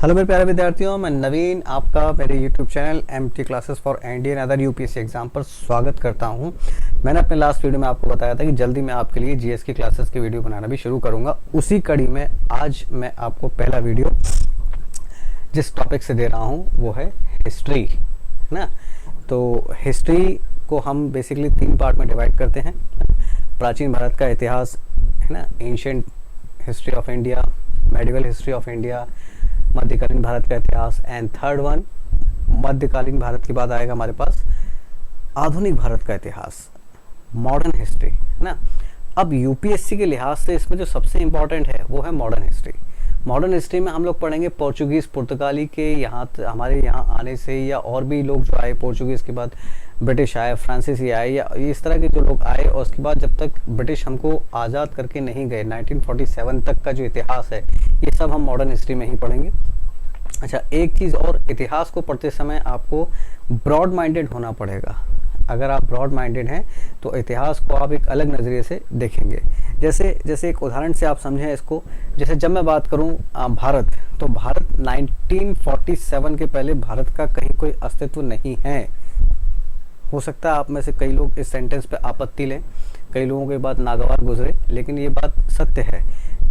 Hello मेरे प्यारे विद्यार्थियों, मैं नवीन आपका मेरे YouTube channel MT classes for NDA and other UPSC exam पर स्वागत करता हूं। मैंने अपने लास्ट वीडियो में आपको बताया था कि जल्दी मैं आपके लिए जीएस की क्लासेस की वीडियो बनाना भी शुरू करूंगा। उसी कड़ी में आज मैं आपको पहला वीडियो जिस टॉपिक से दे रहा हूँ वो है हिस्ट्री, है ना। तो हिस्ट्री को हम बेसिकली 3 पार्ट में डिवाइड करते हैं। प्राचीन भारत का इतिहास, है ना, ancient history of India, medieval history of India, मध्यकालीन भारत का इतिहास, एंड थर्ड वन मध्यकालीन भारत के बाद आएगा हमारे पास आधुनिक भारत का इतिहास, मॉडर्न हिस्ट्री, है ना। अब यूपीएससी के लिहाज से इसमें जो सबसे इंपॉर्टेंट है वो है मॉडर्न हिस्ट्री। मॉडर्न हिस्ट्री में हम लोग पढ़ेंगे पोर्चुगीज पुर्तगाली के यहाँ हमारे यहाँ आने से, या और भी लोग जो आए पोर्चुगीज के बाद, ब्रिटिश आए, फ्रांसीसी आए, या इस तरह के जो लोग आए, और उसके बाद जब तक ब्रिटिश हमको आज़ाद करके नहीं गए 1947 तक का जो इतिहास है ये सब हम मॉडर्न हिस्ट्री में ही पढ़ेंगे। अच्छा, एक चीज़ और, इतिहास को पढ़ते समय आपको ब्रॉड माइंडेड होना पड़ेगा। अगर आप ब्रॉड माइंडेड हैं तो इतिहास को आप एक अलग नज़रिए से देखेंगे। जैसे एक उदाहरण से आप समझें इसको। जैसे जब मैं बात करूं भारत, तो भारत 1947 के पहले भारत का कहीं कोई अस्तित्व नहीं है। हो सकता है आप में से कई लोग इस सेंटेंस पे आपत्ति लें, कई लोगों के बाद नागवार गुजरे, लेकिन ये बात सत्य है।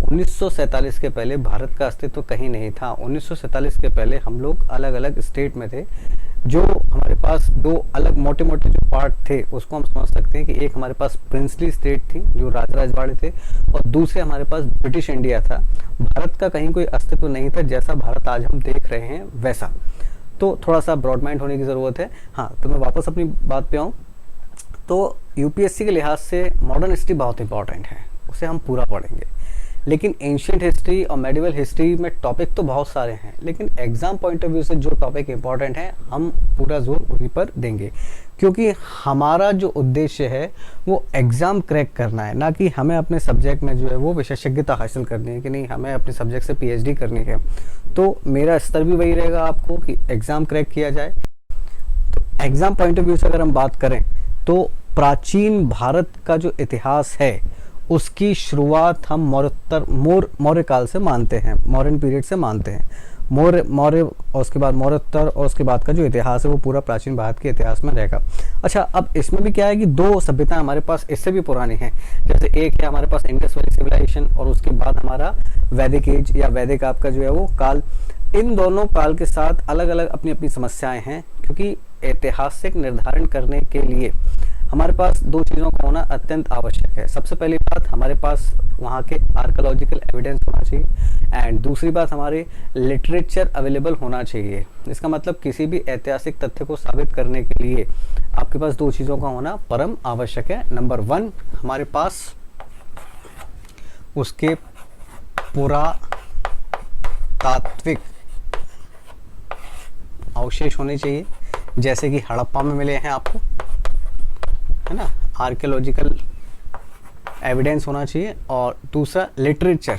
1947 के पहले भारत का अस्तित्व कहीं नहीं था। 1947 के पहले हम लोग अलग अलग स्टेट में थे। जो हमारे पास दो अलग मोटे मोटे जो पार्ट थे उसको हम समझ सकते हैं कि एक हमारे पास प्रिंसली स्टेट थी जो राजवाड़े थे, और दूसरे हमारे पास ब्रिटिश इंडिया था। भारत का कहीं कोई अस्तित्व नहीं था, जैसा भारत आज हम देख रहे हैं वैसा। तो थोड़ा सा ब्रॉड माइंड होने की ज़रूरत है। हाँ, तो मैं वापस अपनी बात पे आऊँ तो यूपीएससी के लिहाज से मॉडर्न हिस्ट्री बहुत इंपॉर्टेंट है, उसे हम पूरा पढ़ेंगे। लेकिन एंशिएंट हिस्ट्री और मेडिवल हिस्ट्री में टॉपिक तो बहुत सारे हैं, लेकिन एग्जाम पॉइंट ऑफ व्यू से जो टॉपिक इंपॉर्टेंट है हम पूरा जोर उन्हीं पर देंगे, क्योंकि हमारा जो उद्देश्य है वो एग्ज़ाम क्रैक करना है, ना कि हमें अपने सब्जेक्ट में जो है वो विशेषज्ञता हासिल करनी है, कि नहीं हमें अपने सब्जेक्ट से पीएचडी करनी है। तो मेरा स्तर भी वही रहेगा आपको कि एग्ज़ाम क्रैक किया जाए। तो एग्ज़ाम पॉइंट ऑफ व्यू से अगर हम बात करें तो प्राचीन भारत का जो इतिहास है उसकी शुरुआत हम मौर्य काल से मानते हैं, मौर्यन पीरियड से मानते हैं। मौर्य और उसके बाद मौर्योत्तर, और उसके बाद का जो इतिहास है वो पूरा प्राचीन भारत के इतिहास में रहेगा। अच्छा, अब इसमें भी क्या है कि 2 सभ्यता हमारे पास इससे भी पुरानी हैं। जैसे एक है हमारे पास इंडस वैली सिविलाइजेशन, और उसके बाद हमारा वैदिक एज या वैदिक आपका जो है वो काल। इन दोनों काल के साथ अलग अलग अपनी अपनी समस्याएं हैं, क्योंकि ऐतिहासिक निर्धारण करने के लिए हमारे पास 2 चीज़ों का होना अत्यंत आवश्यक है। सबसे पहली बात, हमारे पास वहाँ के आर्कियोलॉजिकल एविडेंस होना चाहिए, एंड दूसरी बात हमारे लिटरेचर अवेलेबल होना चाहिए। इसका मतलब किसी भी ऐतिहासिक तथ्य को साबित करने के लिए आपके पास 2 चीज़ों का होना परम आवश्यक है। नंबर 1, हमारे पास उसके पुरातात्विक अवशेष होने चाहिए, जैसे कि हड़प्पा में मिले हैं आपको, है ना, आर्कियोलॉजिकल एविडेंस होना चाहिए। और दूसरा लिटरेचर,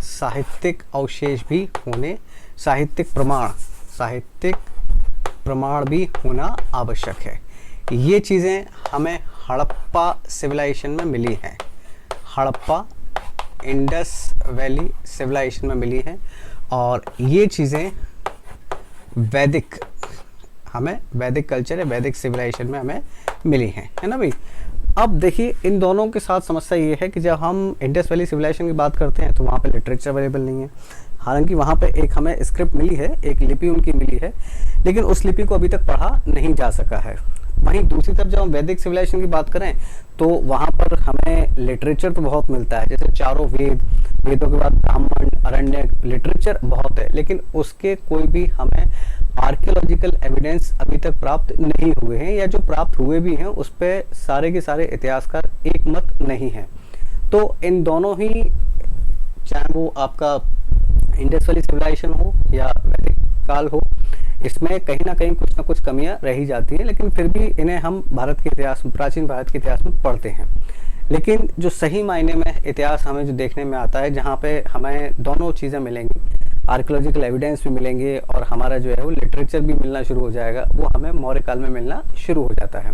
साहित्यिक अवशेष भी होने, साहित्यिक प्रमाण भी होना आवश्यक है। ये चीज़ें हमें हड़प्पा सिविलाइजेशन में मिली हैं, हड़प्पा इंडस वैली सिविलाइजेशन में मिली हैं, और ये चीज़ें वैदिक कल्चर है, वैदिक सिविलाइजेशन में हमें मिली हैं, है ना भाई। अब देखिए, इन दोनों के साथ समस्या ये है कि जब हम इंडस वैली सिविलाइजेशन की बात करते हैं तो वहाँ पे लिटरेचर अवेलेबल नहीं है। हालांकि वहाँ पे एक हमें स्क्रिप्ट मिली है, एक लिपि उनकी मिली है, लेकिन उस लिपि को अभी तक पढ़ा नहीं जा सका है। वहीं दूसरी तरफ जब हम वैदिक सिविलाइजेशन की बात करें तो वहाँ पर हमें लिटरेचर तो बहुत मिलता है, जैसे चारों वेदों के बाद ब्राह्मण, अरण्यक, लिटरेचर बहुत है, लेकिन उसके कोई भी हमें आर्कियोलॉजिकल एविडेंस अभी तक प्राप्त नहीं हुए हैं, या जो प्राप्त हुए भी हैं उस पर सारे के सारे इतिहासकार एक मत नहीं हैं। तो इन दोनों ही, चाहे वो आपका इंडस वैली सिविलाइजेशन हो या वैदिक काल हो, इसमें कहीं ना कहीं कुछ ना कुछ कमियां रही जाती हैं, लेकिन फिर भी इन्हें हम भारत के इतिहास में, प्राचीन भारत के इतिहास में पढ़ते हैं। लेकिन जो सही मायने में इतिहास हमें जो देखने में आता है, जहाँ पे हमें दोनों चीज़ें मिलेंगी, आर्कियोलॉजिकल एविडेंस भी मिलेंगे और हमारा जो है वो लिटरेचर भी मिलना शुरू हो जाएगा, वो हमें मौर्य काल में मिलना शुरू हो जाता है।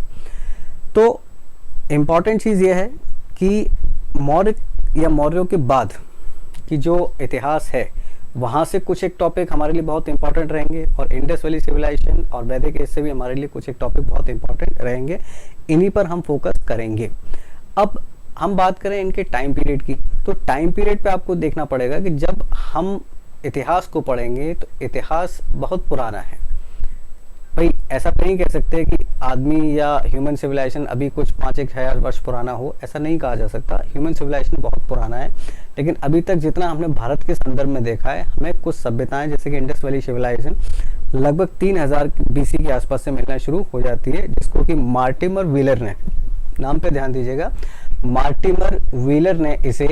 तो इम्पॉर्टेंट चीज़ ये है कि मौर्य या मौर्यों के बाद कि जो इतिहास है वहाँ से कुछ एक टॉपिक हमारे लिए बहुत इंपॉर्टेंट रहेंगे, और इंडस वैली सिविलाइजेशन और वैदिक एज से भी हमारे लिए कुछ एक टॉपिक बहुत इंपॉर्टेंट रहेंगे। इन्हीं पर हम फोकस करेंगे। अब हम बात करें इनके टाइम पीरियड की, तो टाइम पीरियड पे आपको देखना पड़ेगा कि जब हम इतिहास को पढ़ेंगे तो इतिहास बहुत पुराना है। भाई ऐसा नहीं कह सकते कि आदमी या ह्यूमन सिविलाइजेशन अभी कुछ 5-1 हज़ार वर्ष पुराना हो, ऐसा नहीं कहा जा सकता। ह्यूमन सिविलाइजेशन बहुत पुराना है, लेकिन अभी तक जितना हमने भारत के संदर्भ में देखा है, हमें कुछ सभ्यताएं जैसे कि इंडस वैली सिविलाइजेशन लगभग 3000 BC के आसपास से मिलना शुरू हो जाती है, जिसको कि मार्टिमर व्हीलर ने, नाम पे ध्यान दीजिएगा, मार्टिमर व्हीलर ने इसे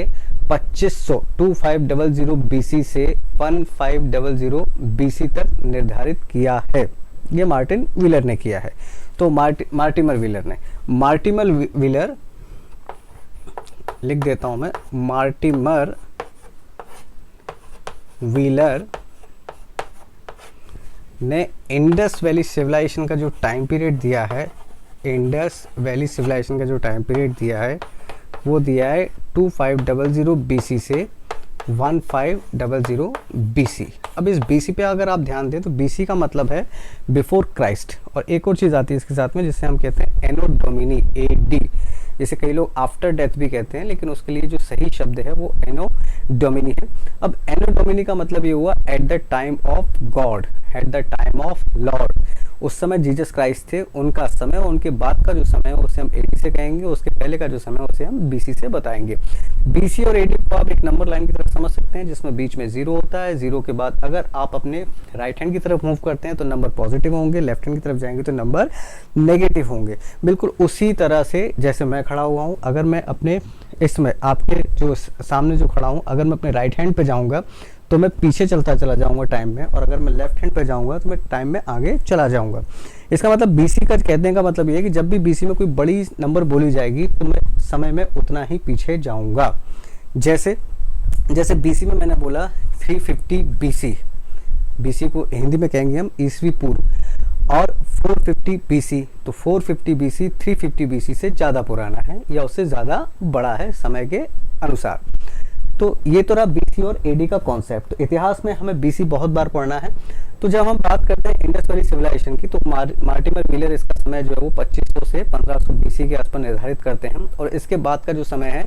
2500 BC से 1500 BC तक निर्धारित किया है। ये मार्टिन व्हीलर ने किया है। तो मार्टिमर व्हीलर लिख देता हूं मैं, मार्टिमर व्हीलर ने इंडस वैली सिविलाइजेशन का जो टाइम पीरियड दिया है, इंडस वैली सिविलाइजेशन का जो टाइम पीरियड दिया है वो दिया है 2500 BC से 1500 BC। अब इस BC पे अगर आप ध्यान दें तो BC का मतलब है बिफोर क्राइस्ट, और एक और चीज़ आती है इसके साथ में जिसे हम कहते हैं एनो डोमिनी, AD, जिसे कई लोग आफ्टर डेथ भी कहते हैं, लेकिन उसके लिए जो सही शब्द है वो एनो डोमिनी है। अब एनो डोमिनी का मतलब ये हुआ at the time of God, at the time of Lord. उस समय जीसस क्राइस्ट थे, उनका समय, उनके बाद का जो समय है उसे हम AD से कहेंगे, उसके पहले का जो समय है उसे हम BC से बताएंगे। BC और AD को आप एक नंबर लाइन की तरफ समझ सकते हैं, जिसमें बीच में 0 होता है। 0 के बाद अगर आप अपने राइट हैंड की तरफ मूव करते हैं तो नंबर पॉजिटिव होंगे, लेफ्ट हैंड की तरफ जाएंगे तो नंबर नेगेटिव होंगे। बिल्कुल उसी तरह से जैसे मैं खड़ा हुआ हूँ, अगर मैं अपने इसमें आपके जो सामने जो खड़ा हूँ, अगर मैं अपने राइट हैंड पे जाऊँगा तो मैं पीछे चलता चला जाऊंगा टाइम में, और अगर मैं लेफ्ट हैंड पे जाऊंगा तो मैं टाइम में आगे चला जाऊंगा। इसका मतलब BC का कहने का मतलब ये है कि जब भी BC में कोई बड़ी नंबर बोली जाएगी तो मैं समय में उतना ही पीछे जाऊंगा। जैसे BC में मैंने बोला 350 BC, BC को हिंदी में कहेंगे हम ईसवी पूर्व, और 450 BC, तो 450 BC 350 BC से ज़्यादा पुराना है या उससे ज़्यादा बड़ा है समय के अनुसार। तो ये तो रहा BC और AD का कॉन्सेप्ट। तो इतिहास में हमें BC बहुत बार पढ़ना है। तो जब हम बात करते हैं इंडस वैली सिविलाइजेशन की, तो मार्टिमर व्हीलर इसका समय जो है वो 2500 से 1500 BC के आसपास निर्धारित करते हैं, और इसके बाद का जो समय है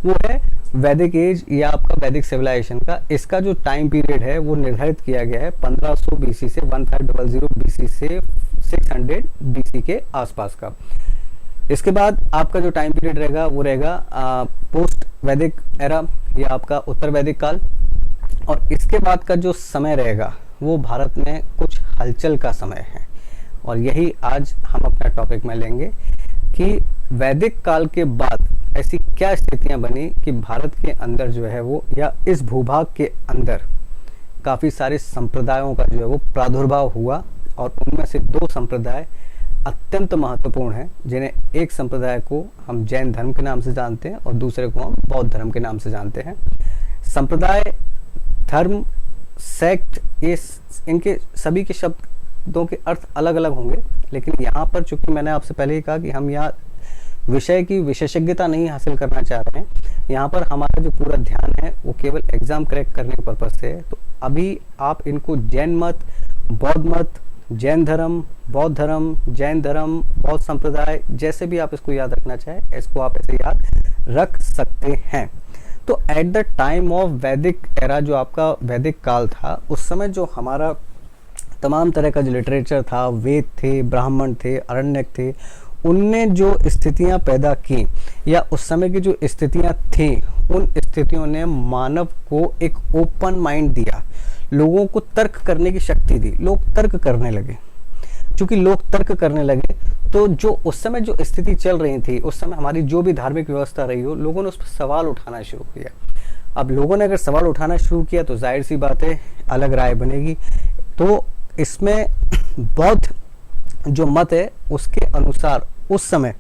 वो है वैदिक एज या आपका वैदिक सिविलाइजेशन का। इसका जो टाइम पीरियड है वो निर्धारित किया गया है 1500 BC से 1500 BC से 600 BC के आसपास का। इसके बाद आपका जो टाइम पीरियड रहेगा वो रहेगा पोस्ट वैदिक एरा या आपका उत्तर वैदिक काल, और इसके बाद का जो समय रहेगा वो भारत में कुछ हलचल का समय है। और यही आज हम अपना टॉपिक में लेंगे कि वैदिक काल के बाद ऐसी क्या स्थितियां बनी कि भारत के अंदर जो है वो, या इस भूभाग के अंदर काफ़ी सारे संप्रदायों का जो है वो प्रादुर्भाव हुआ, और उनमें से 2 संप्रदाय अत्यंत महत्वपूर्ण हैं, जिन्हें एक संप्रदाय को हम जैन धर्म के नाम से जानते हैं और दूसरे को हम बौद्ध धर्म के नाम से जानते हैं। संप्रदाय, धर्म, सेक्ट, ये इनके सभी के शब्दों के अर्थ अलग अलग होंगे, लेकिन यहाँ पर चूंकि मैंने आपसे पहले ही कहा कि हम यहाँ विषय की विशेषज्ञता नहीं हासिल करना चाह रहे हैं, यहाँ पर हमारा जो पूरा ध्यान है वो केवल एग्जाम क्रैक करने के पर्पज से है। तो अभी आप इनको जैन मत, बौद्ध मत, जैन धर्म, बौद्ध धर्म, जैन धर्म, बौद्ध संप्रदाय, जैसे भी आप इसको याद रखना चाहें, इसको आप ऐसे याद रख सकते हैं। तो एट द टाइम ऑफ वैदिक एरा, जो आपका वैदिक काल था, उस समय जो हमारा तमाम तरह का जो लिटरेचर था, वेद थे, ब्राह्मण थे, अरण्यक थे, उनने जो स्थितियां पैदा की या उस समय की जो स्थितियां थी, उन स्थितियों ने मानव को एक ओपन माइंड दिया, लोगों को तर्क करने की शक्ति दी। लोग तर्क करने लगे। चूंकि लोग तर्क करने लगे तो जो उस समय जो स्थिति चल रही थी, उस समय हमारी जो भी धार्मिक व्यवस्था रही हो, लोगों ने उस पर सवाल उठाना शुरू किया। अब लोगों ने अगर सवाल उठाना शुरू किया तो जाहिर सी बात है अलग राय बनेगी। तो इसमें बौद्ध जो मत है उसके अनुसार उस समय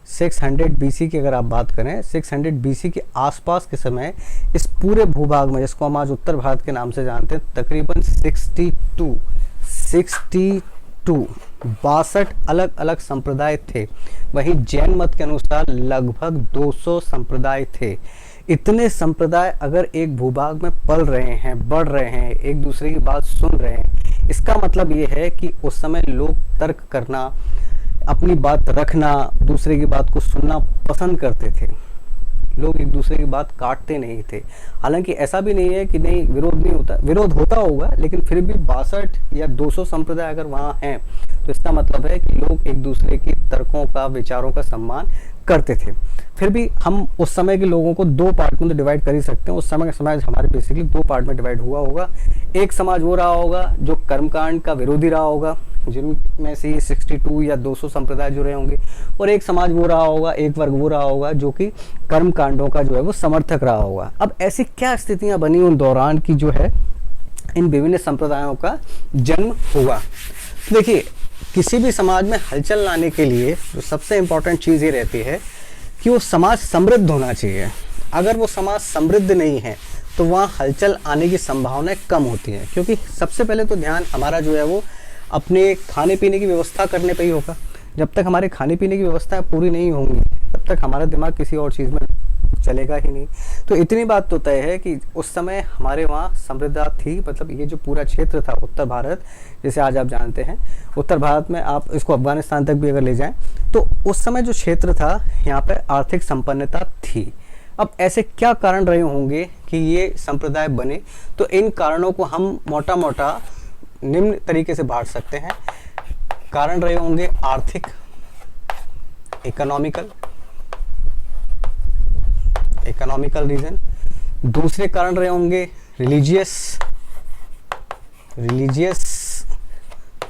600 BC की अगर आप बात करें, 600 BC के आसपास के समय इस पूरे भूभाग में, जिसको हम आज उत्तर भारत के नाम से जानते हैं, तकरीबन 62 अलग अलग संप्रदाय थे। वहीं जैन मत के अनुसार लगभग 200 संप्रदाय थे। इतने संप्रदाय अगर एक भूभाग में पल रहे हैं, बढ़ रहे हैं, एक दूसरे की बात सुन रहे हैं, इसका मतलब ये है कि उस समय लोग तर्क करना, अपनी बात रखना, दूसरे की बात को सुनना पसंद करते थे। लोग एक दूसरे की बात काटते नहीं थे। हालांकि ऐसा भी नहीं है कि नहीं विरोध नहीं होता, विरोध होता होगा, लेकिन फिर भी 62 या 200 संप्रदाय अगर वहाँ हैं तो इसका मतलब है कि लोग एक दूसरे की तर्कों का, विचारों का सम्मान करते थे। फिर भी हम उस समय के लोगों को दो पार्ट में तो डिवाइड कर ही सकते हैं। उस समय का समाज हमारे बेसिकली दो पार्ट में डिवाइड हुआ होगा। एक समाज वो रहा होगा जो कर्मकांड का विरोधी रहा होगा, जिनमें से ये 62 या 200 संप्रदाय जुड़े होंगे, और एक समाज वो रहा होगा, एक वर्ग वो रहा होगा जो कि कर्म कांडों का जो है वो समर्थक रहा होगा। अब ऐसी क्या स्थितियां बनी उन दौरान की जो है इन विभिन्न संप्रदायों का जन्म हुआ। तो देखिए, किसी भी समाज में हलचल लाने के लिए जो सबसे इंपॉर्टेंट चीज़ ये रहती है कि वो समाज समृद्ध होना चाहिए। अगर वो समाज समृद्ध नहीं है तो वहाँ हलचल आने की संभावनाएं कम होती हैं, क्योंकि सबसे पहले तो ध्यान हमारा जो है वो अपने खाने पीने की व्यवस्था करने पे ही होगा। जब तक हमारे खाने पीने की व्यवस्था पूरी नहीं होंगी तब तक हमारा दिमाग किसी और चीज़ में चलेगा ही नहीं। तो इतनी बात तो तय है कि उस समय हमारे वहाँ समृद्धता थी। मतलब ये जो पूरा क्षेत्र था उत्तर भारत, जैसे आज आप जानते हैं उत्तर भारत में, आप इसको अफगानिस्तान तक भी अगर ले जाएं तो उस समय जो क्षेत्र था यहाँ पे आर्थिक संपन्नता थी। अब ऐसे क्या कारण रहे होंगे कि ये संप्रदाय बने? तो इन कारणों को हम मोटा मोटा निम्न तरीके से बांट सकते हैं। कारण रहे होंगे आर्थिक, इकोनॉमिकल रीजन। दूसरे कारण रहे होंगे रिलीजियस,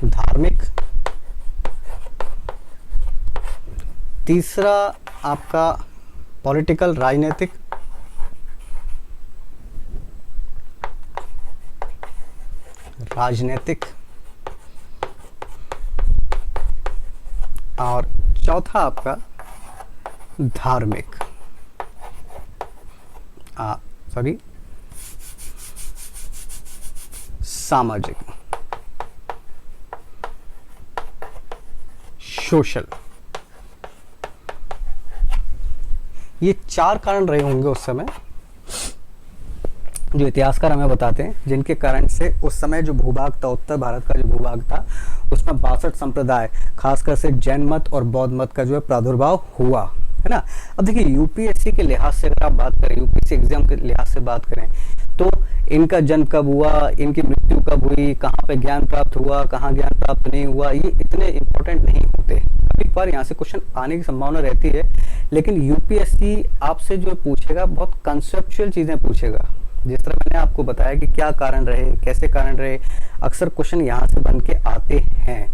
धार्मिक। तीसरा आपका पॉलिटिकल, राजनीतिक। और चौथा आपका धार्मिक, सामाजिक, सोशल। ये चार कारण रहे होंगे उस समय जो इतिहासकार हमें बताते हैं, जिनके कारण से उस समय जो भूभाग था, उत्तर भारत का जो भूभाग था, उसमें 62 संप्रदाय, खासकर से जैन मत और बौद्ध मत का जो है प्रादुर्भाव हुआ, है ना। अब देखिए, यूपीएससी के लिहाज से अगर आप बात करें, यूपीएससी एग्जाम के लिहाज से बात करें तो इनका जन्म कब हुआ, इनकी मृत्यु कब हुई, कहाँ पे ज्ञान प्राप्त हुआ, कहाँ ज्ञान प्राप्त नहीं हुआ, ये इतने इंपॉर्टेंट नहीं होते। कभी बार यहाँ से क्वेश्चन आने की संभावना रहती है, लेकिन यूपीएससी आपसे जो पूछेगा बहुत कंसेप्चुअल चीजें पूछेगा। जिस तरह मैंने आपको बताया कि क्या कारण रहे, कैसे कारण रहे, अक्सर क्वेश्चन यहाँ से बन के आते हैं।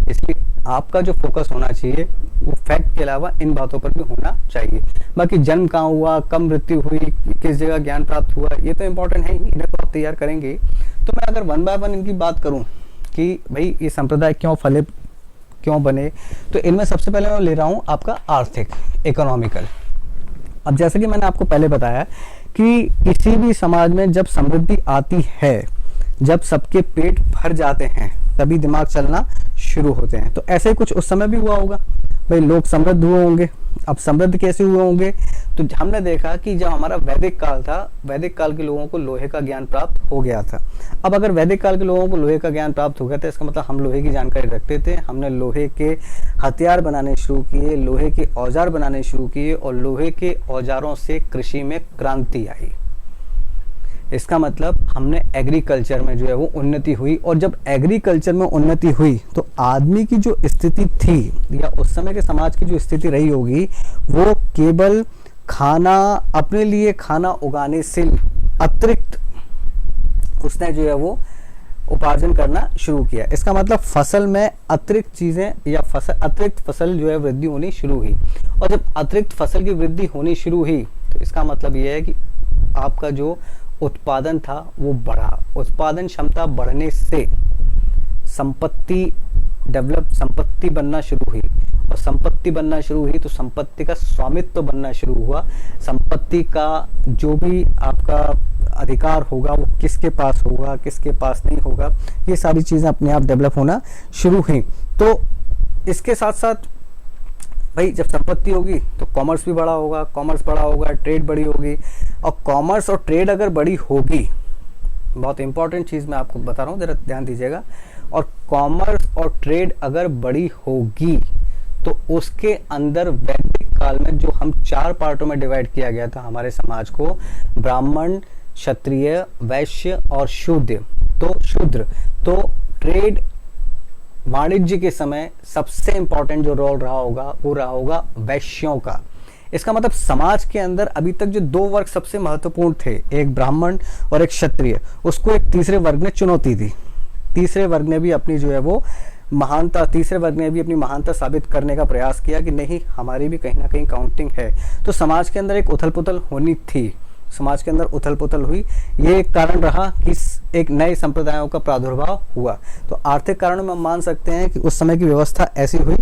इसलिए आपका जो फोकस होना चाहिए वो फैक्ट के अलावा इन बातों पर भी होना चाहिए। बाकी जन्म कहाँ हुआ, कब मृत्यु हुई, किस जगह ज्ञान प्राप्त हुआ, ये तो इम्पोर्टेंट है ही, इन्हें तो आप तैयार करेंगे। तो मैं अगर वन बाय वन इनकी बात करूँ कि भाई ये संप्रदाय क्यों फले, क्यों बने, तो इनमें सबसे पहले मैं ले रहा हूँ आपका आर्थिक, इकोनॉमिकल। अब जैसे कि मैंने आपको पहले बताया कि किसी भी समाज में जब समृद्धि आती है, जब सबके पेट भर जाते हैं, तभी दिमाग चलना शुरू होते हैं। तो ऐसे ही कुछ उस समय भी हुआ होगा, भाई लोग समृद्ध हुए होंगे। अब समृद्ध कैसे हुए होंगे, तो हमने देखा कि जब हमारा वैदिक काल था, वैदिक काल के लोगों को लोहे का ज्ञान प्राप्त हो गया था। अब अगर वैदिक काल के लोगों को लोहे का ज्ञान प्राप्त हो गया था, इसका मतलब हम लोहे की जानकारी रखते थे, हमने लोहे के हथियार बनाने शुरू किए, लोहे के औजार बनाने शुरू किए, और लोहे के औजारों से कृषि में क्रांति आई। इसका मतलब हमने एग्रीकल्चर में जो है वो उन्नति हुई, और जब एग्रीकल्चर में उन्नति हुई तो आदमी की जो स्थिति थी, या उस समय के समाज की जो स्थिति रही होगी, वो केवल खाना, अपने लिए खाना उगाने से अतिरिक्त उसने जो है वो उपार्जन करना शुरू किया। इसका मतलब फसल में अतिरिक्त चीजें या अतिरिक्त फसल जो है वृद्धि होनी शुरू हुई, और जब अतिरिक्त फसल की वृद्धि होनी शुरू हुई तो इसका मतलब ये है कि आपका जो उत्पादन था वो बढ़ा। उत्पादन क्षमता बढ़ने से संपत्ति बनना शुरू हुई, और संपत्ति बनना शुरू हुई तो संपत्ति का स्वामित्व बनना शुरू हुआ। संपत्ति का जो भी आपका अधिकार होगा वो किसके पास होगा, किसके पास नहीं होगा, ये सारी चीजें अपने आप डेवलप होना शुरू हुई। तो इसके साथ साथ भाई जब संपत्ति होगी तो कॉमर्स भी बड़ा होगा, कॉमर्स बड़ा होगा, ट्रेड बड़ी होगी, और कॉमर्स और ट्रेड अगर बड़ी होगी, बहुत इंपॉर्टेंट चीज़ मैं आपको बता रहा हूँ, ज़रा ध्यान दीजिएगा, और कॉमर्स और ट्रेड अगर बड़ी होगी तो उसके अंदर वैदिक काल में जो हम 4 पार्टों में डिवाइड किया गया था हमारे समाज को, ब्राह्मण, क्षत्रिय, वैश्य और शूद्र, तो ट्रेड वाणिज्य के समय सबसे इंपॉर्टेंट जो रोल रहा होगा वो रहा होगा वैश्यों का। इसका मतलब समाज के अंदर अभी तक जो 2 वर्ग सबसे महत्वपूर्ण थे, एक ब्राह्मण और एक क्षत्रिय, उसको एक तीसरे वर्ग ने चुनौती दी। तीसरे वर्ग ने भी अपनी जो है वो तीसरे वर्ग ने भी अपनी महानता साबित करने का प्रयास किया कि नहीं, हमारी भी कहीं ना कहीं काउंटिंग है। तो समाज के अंदर एक उथल पुथल होनी थी, समाज के अंदर उथल पुथल हुई। ये एक कारण रहा कि एक नए संप्रदायों का प्रादुर्भाव हुआ। तो आर्थिक कारणों में हम मान सकते हैं कि उस समय की व्यवस्था ऐसी हुई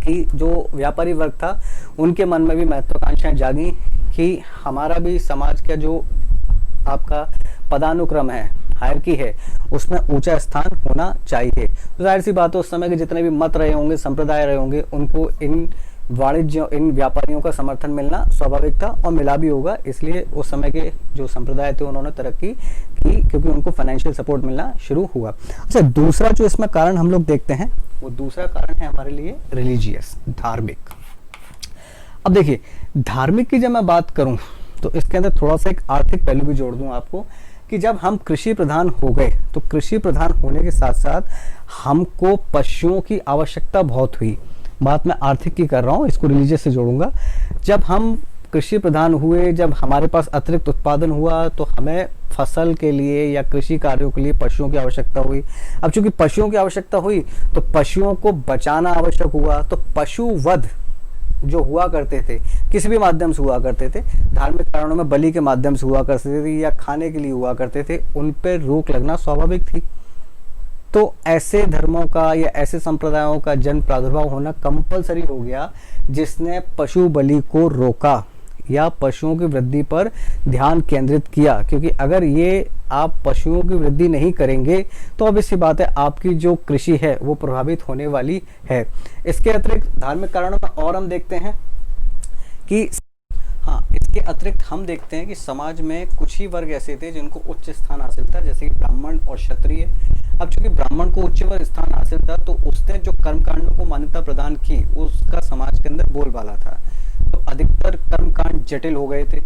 कि जो व्यापारी वर्ग था उनके मन में भी महत्वाकांक्षाएं जागी कि हमारा भी समाज का जो आपका पदानुक्रम है, हायरकी है, उसमें ऊंचा स्थान होना चाहिए। तो जाहिर सी बात है उस समय के जितने भी मत रहे होंगे, संप्रदाय रहे होंगे, उनको इन व्यापारियों का समर्थन मिलना स्वाभाविक था और मिला भी होगा। इसलिए उस समय के जो संप्रदाय थे उन्होंने तरक्की की क्योंकि उनको फाइनेंशियल सपोर्ट मिलना शुरू हुआ। अच्छा, दूसरा जो इसमें कारण हम लोग देखते हैं वो दूसरा कारण है हमारे लिए रिलीजियस, धार्मिक। अब देखिए, धार्मिक की जब मैं बात करूं तो इसके अंदर थोड़ा सा एक आर्थिक पहलू भी जोड़ दूं आपको कि जब हम कृषि प्रधान हो गए तो कृषि प्रधान होने के साथ साथ हमको पशुओं की आवश्यकता बहुत हुई। बात मैं आर्थिक की कर रहा हूँ, इसको रिलीजियस से जोड़ूंगा। जब हम कृषि प्रधान हुए, जब हमारे पास अतिरिक्त उत्पादन हुआ तो हमें फसल के लिए या कृषि कार्यों के लिए पशुओं की आवश्यकता हुई। अब चूंकि पशुओं की आवश्यकता हुई तो पशुओं को बचाना आवश्यक हुआ। तो पशु वध जो हुआ करते थे किसी भी माध्यम से हुआ करते थे, धार्मिक कारणों में बलि के माध्यम से हुआ करते थे या खाने के लिए हुआ करते थे, उन पर रोक लगना स्वाभाविक थी। तो ऐसे धर्मों का या ऐसे संप्रदायों का जन प्रादुर्भाव होना कंपलसरी हो गया जिसने पशु बलि को रोका या पशुओं की वृद्धि पर ध्यान केंद्रित किया। क्योंकि अगर ये आप पशुओं की वृद्धि नहीं करेंगे तो अब इसी बात है आपकी जो कृषि है वो प्रभावित होने वाली है। इसके अतिरिक्त धार्मिक कारणों में और हम देखते हैं कि इसके अतिरिक्त हम देखते हैं कि समाज में कुछ ही वर्ग ऐसे थे जिनको उच्च स्थान हासिल था, जैसे कि ब्राह्मण और क्षत्रिय। अब चूंकि ब्राह्मण को उच्च वर्ग स्थान हासिल था तो उसने जो कर्मकांडों को मान्यता प्रदान की उसका समाज के अंदर बोलबाला था। तो अधिकतर कर्मकांड जटिल हो गए थे।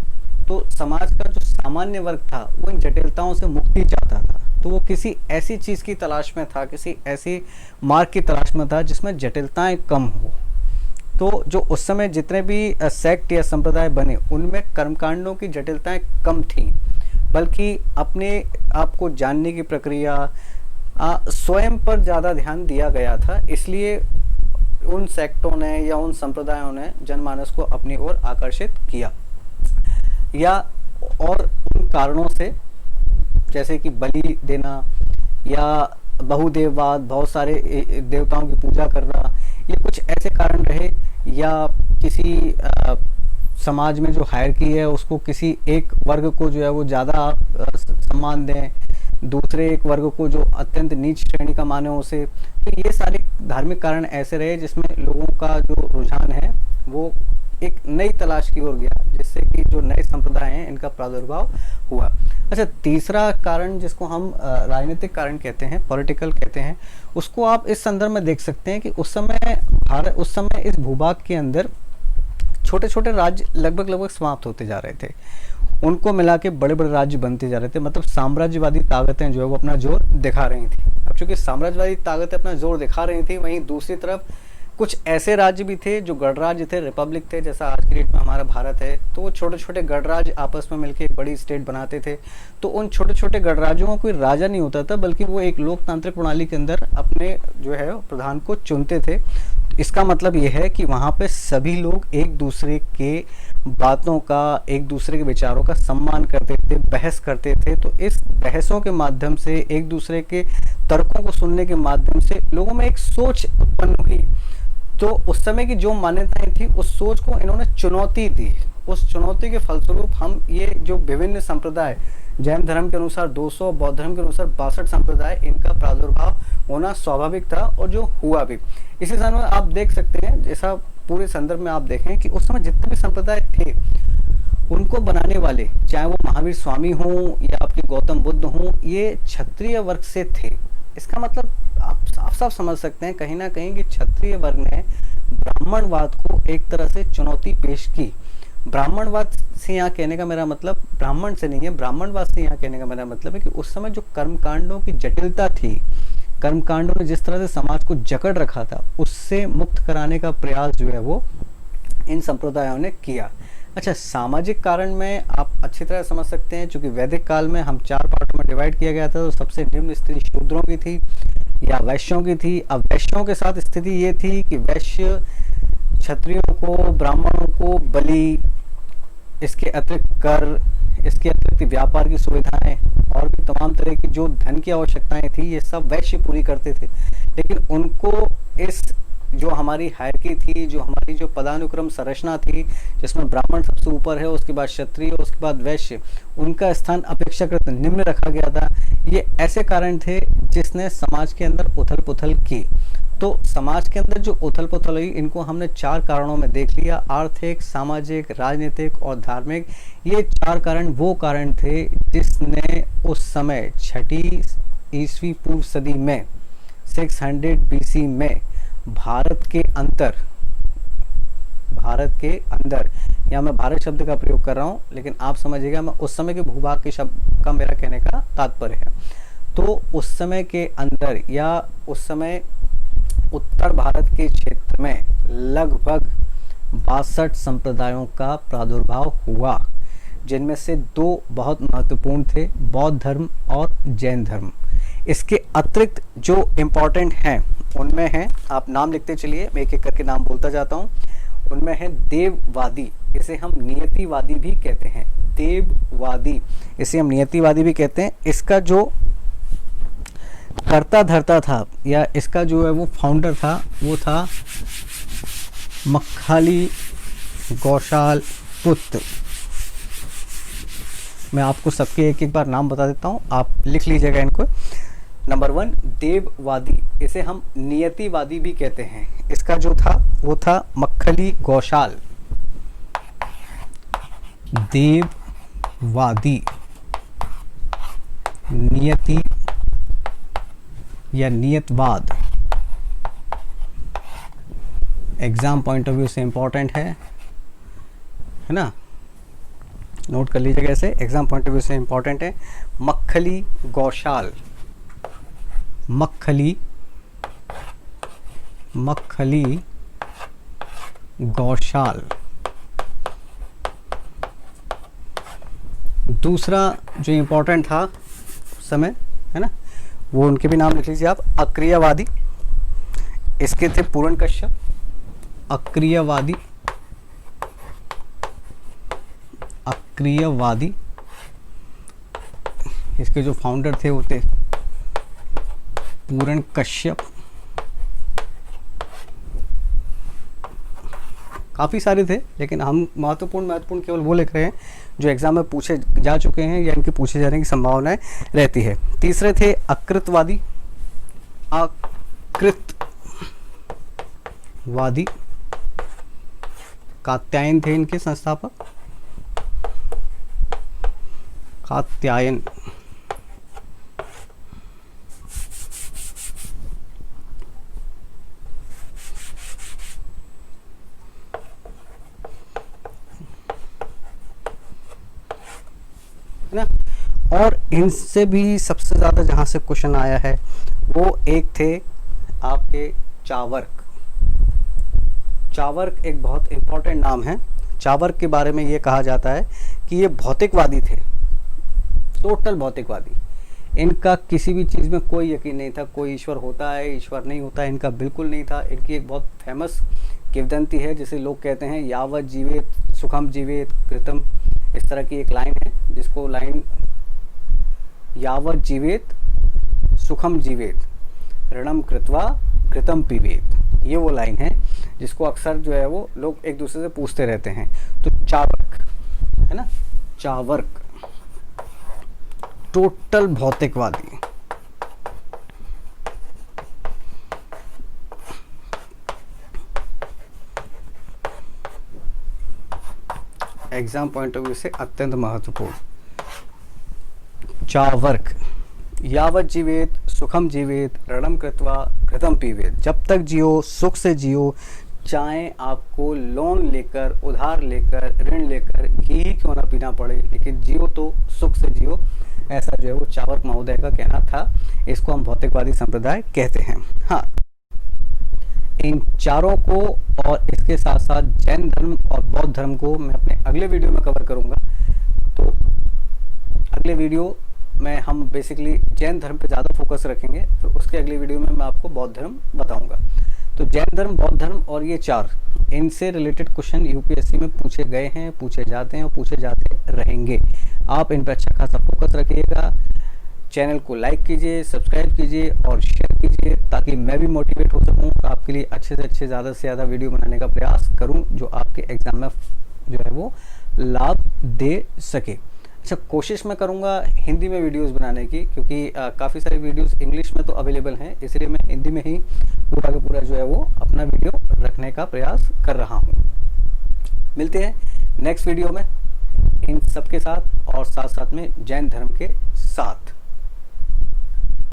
तो समाज का जो सामान्य वर्ग था वो इन जटिलताओं से मुक्ति चाहता था। तो वो किसी ऐसी चीज की तलाश में था, किसी ऐसी मार्ग की तलाश में था जिसमें जटिलताएं कम हो। तो जो उस समय जितने भी सेक्ट या संप्रदाय बने उनमें कर्मकांडों की जटिलताएं कम थी, बल्कि अपने आप को जानने की प्रक्रिया स्वयं पर ज़्यादा ध्यान दिया गया था। इसलिए उन सेक्टों ने या उन संप्रदायों ने जनमानस को अपनी ओर आकर्षित किया। या और उन कारणों से जैसे कि बलि देना या बहुदेववाद, बहुत सारे देवताओं की पूजा करना, ये कुछ ऐसे कारण रहे। या किसी समाज में जो हायरकी है उसको किसी एक वर्ग को जो है वो ज़्यादा सम्मान दें, दूसरे एक वर्ग को जो अत्यंत नीच श्रेणी का माने उसे। तो ये सारे धार्मिक कारण ऐसे रहे जिसमें लोगों का जो रुझान है वो एक नई तलाश की ओर गया, जिससे कि जो नए संप्रदाय हैं इनका प्रादुर्भाव हुआ। अच्छा, तीसरा कारण जिसको हम राजनीतिक कारण कहते हैं, पॉलिटिकल कहते हैं, उसको आप इस संदर्भ में देख सकते हैं कि उस समय इस भूभाग के अंदर छोटे छोटे राज्य लगभग समाप्त होते जा रहे थे। उनको मिला के बड़े बड़े राज्य बनते जा रहे थे। मतलब साम्राज्यवादी ताकतें जो है वो अपना जोर दिखा रही थी। अब चूंकि साम्राज्यवादी ताकतें अपना जोर दिखा रही थी, वहीं दूसरी तरफ कुछ ऐसे राज्य भी थे जो गणराज्य थे, रिपब्लिक थे, जैसा आज की डेट में हमारा भारत है। तो वो छोटे छोटे गणराज्य आपस में मिलकर एक बड़ी स्टेट बनाते थे। तो उन छोटे छोटे गणराज्यों को कोई राजा नहीं होता था, बल्कि वो एक लोकतांत्रिक प्रणाली के अंदर अपने जो है प्रधान को चुनते थे। इसका मतलब ये है कि वहाँ पे सभी लोग एक दूसरे के बातों का, एक दूसरे के विचारों का सम्मान करते थे, बहस करते थे। तो इस बहसों के माध्यम से, एक दूसरे के तर्कों को सुनने के माध्यम से लोगों में एक सोच उत्पन्न हुई। तो उस समय की जो मान्यताएं थी उस सोच को इन्होंने चुनौती दी। उस चुनौती के फलस्वरूप हम ये जो विभिन्न संप्रदाय, जैन धर्म के अनुसार 200, बौद्ध धर्म के अनुसार 62 संप्रदाय, इनका प्रादुर्भाव होना स्वाभाविक था और जो हुआ भी। इसी संदर्भ में आप देख सकते हैं, जैसा पूरे संदर्भ में आप देखें कि उस समय जितने भी संप्रदाय थे उनको बनाने वाले, चाहे वो महावीर स्वामी हों या आपके गौतम बुद्ध हों, ये क्षत्रिय वर्ग से थे। इसका मतलब आप साफ साफ समझ सकते हैं कहीं ना कहीं कि क्षत्रिय वर्ग ने ब्राह्मणवाद को एक तरह से चुनौती पेश की। ब्राह्मणवाद से यहाँ कहने का मेरा मतलब ब्राह्मण से नहीं है, ब्राह्मणवाद से यहाँ कहने का मेरा मतलब है कि उस समय जो कर्मकांडों की जटिलता थी, कर्मकांडों ने जिस तरह से समाज को जकड़ रखा था, उससे मुक्त कराने का प्रयास जो है वो इन संप्रदायों ने किया। अच्छा, सामाजिक कारण में आप अच्छी तरह समझ सकते हैं, क्योंकि वैदिक काल में हम 4 पार्टों में डिवाइड किया गया था। तो सबसे निम्न स्थिति शूद्रों की थी या वैश्यों की थी। अब वैश्यों के साथ स्थिति ये थी कि वैश्य क्षत्रियों को, ब्राह्मणों को बलि, इसके अतिरिक्त कर, इसके अतिरिक्त व्यापार की सुविधाएं और भी तमाम तरह की जो धन की आवश्यकताएं थी, ये सब वैश्य पूरी करते थे। लेकिन उनको इस जो हमारी हायरकी थी, जो हमारी जो पदानुक्रम संरचना थी, जिसमें ब्राह्मण सबसे ऊपर है, उसके बाद क्षत्रिय, उसके बाद वैश्य, उनका स्थान अपेक्षाकृत निम्न रखा गया था। ये ऐसे कारण थे जिसने समाज के अंदर उथल पुथल की। तो समाज के अंदर जो उथल पुथल हुई, इनको हमने 4 कारणों में देख लिया, आर्थिक, सामाजिक, राजनीतिक और धार्मिक। ये 4 कारण वो कारण थे जिसने उस समय 6ठी ईस्वी पूर्व सदी में 600 BC में भारत के अंदर, या मैं भारत शब्द का प्रयोग कर रहा हूँ, लेकिन आप समझिएगा मैं उस समय के भूभाग के शब्द का मेरा कहने का तात्पर्य है। तो उस समय के अंदर या उस समय उत्तर भारत के क्षेत्र में लगभग 62 संप्रदायों का प्रादुर्भाव हुआ, जिनमें से 2 बहुत महत्वपूर्ण थे, बौद्ध धर्म और जैन धर्म। इसके अतिरिक्त जो इम्पोर्टेंट हैं उनमें हैं, आप नाम लिखते चलिए, मैं एक एक करके नाम बोलता जाता हूँ। उनमें है देववादी, इसे हम नियतिवादी भी कहते हैं। देववादी, इसे हम नियतिवादी भी कहते हैं। इसका जो कर्ता धर्ता था या इसका जो है वो फाउंडर था, वो था मक्खाली गौशाल पुत्र। मैं आपको सबके एक एक बार नाम बता देता हूँ, आप लिख लीजिएगा इनको। नंबर 1 देववादी, इसे हम नियतिवादी भी कहते हैं। इसका जो था वो था मक्खली गौशाल। देववादी, नियति या नियतवाद, एग्जाम पॉइंट ऑफ व्यू से इंपॉर्टेंट है ना, नोट कर लीजिएगा ऐसे, एग्जाम पॉइंट ऑफ व्यू से इंपॉर्टेंट है। मक्खली गौशाल, मक्खली गौशाल। दूसरा जो इंपॉर्टेंट था उस समय, है ना, वो उनके भी नाम लिख लीजिए आप। अक्रियवादी, इसके थे पूर्ण कश्यप। अक्रियवादी, इसके जो फाउंडर थे वो थे पूर्ण कश्यप। काफ़ी सारे थे, लेकिन हम महत्वपूर्ण केवल वो लिख रहे हैं जो एग्जाम में पूछे जा चुके हैं या इनके पूछे जाने की संभावनाएं रहती है। तीसरे थे अकृतवादी, कात्यायन थे इनके संस्थापक, कात्यायन। है ना, और इनसे भी सबसे ज़्यादा जहाँ से क्वेश्चन आया है वो एक थे आपके चावर्क। चावर्क एक बहुत इम्पोर्टेंट नाम है। चावर्क के बारे में ये कहा जाता है कि ये भौतिकवादी थे, टोटल भौतिकवादी। इनका किसी भी चीज़ में कोई यकीन नहीं था, कोई ईश्वर होता है, ईश्वर नहीं होता है, इनका बिल्कुल नहीं था। इनकी एक बहुत फेमस किंवदंती है जिसे लोग कहते हैं यावत जीवेत सुखम जीवेत कृतम, इस तरह की एक लाइन है, जिसको लाइन यावत जीवेत सुखम जीवेत ऋणम कृत्वा कृतम पीवेत, ये वो लाइन है जिसको अक्सर जो है वो लोग एक दूसरे से पूछते रहते हैं। तो चावर्क, है ना, चावर्क टोटल भौतिकवादी। एग्जाम पॉइंट ऑफ व्यू से अत्यंत महत्वपूर्ण। चावर्क, यावत जीवेत सुखम जीवेत ऋणम कृत्वा घृतम पीवेत। जब तक जियो सुख से जियो, चाहे आपको लोन लेकर, उधार लेकर, ऋण लेकर घी ही क्यों ना पीना पड़े, लेकिन जियो तो सुख से जियो। ऐसा जो है वो चावर्क महोदय का कहना था। इसको हम भौतिकवादी संप्रदाय कहते हैं। हाँ, इन चारों को और इसके साथ साथ जैन धर्म और बौद्ध धर्म को मैं अपने अगले वीडियो में कवर करूंगा। तो अगले वीडियो में हम बेसिकली जैन धर्म पे ज़्यादा फोकस रखेंगे, फिर उसके अगले वीडियो में मैं आपको बौद्ध धर्म बताऊंगा। तो जैन धर्म, बौद्ध धर्म और ये चार, इनसे रिलेटेड क्वेश्चन यूपीएससी में पूछे गए हैं, पूछे जाते हैं और पूछे जाते रहेंगे। आप इन पर अच्छा खासा फोकस रखिएगा। चैनल को लाइक कीजिए, सब्सक्राइब कीजिए और शेयर कीजिए, ताकि मैं भी मोटिवेट हो सकूं और आपके लिए अच्छे से अच्छे, ज़्यादा से ज़्यादा वीडियो बनाने का प्रयास करूं, जो आपके एग्ज़ाम में जो है वो लाभ दे सके। अच्छा, कोशिश मैं करूंगा हिंदी में वीडियोस बनाने की, क्योंकि काफ़ी सारी वीडियोस इंग्लिश में तो अवेलेबल हैं, इसलिए मैं हिंदी में ही पूरा का पूरा जो है वो अपना वीडियो रखने का प्रयास कर रहा हूँ। मिलते हैं नेक्स्ट वीडियो में इन सब के साथ और साथ साथ में जैन धर्म के साथ।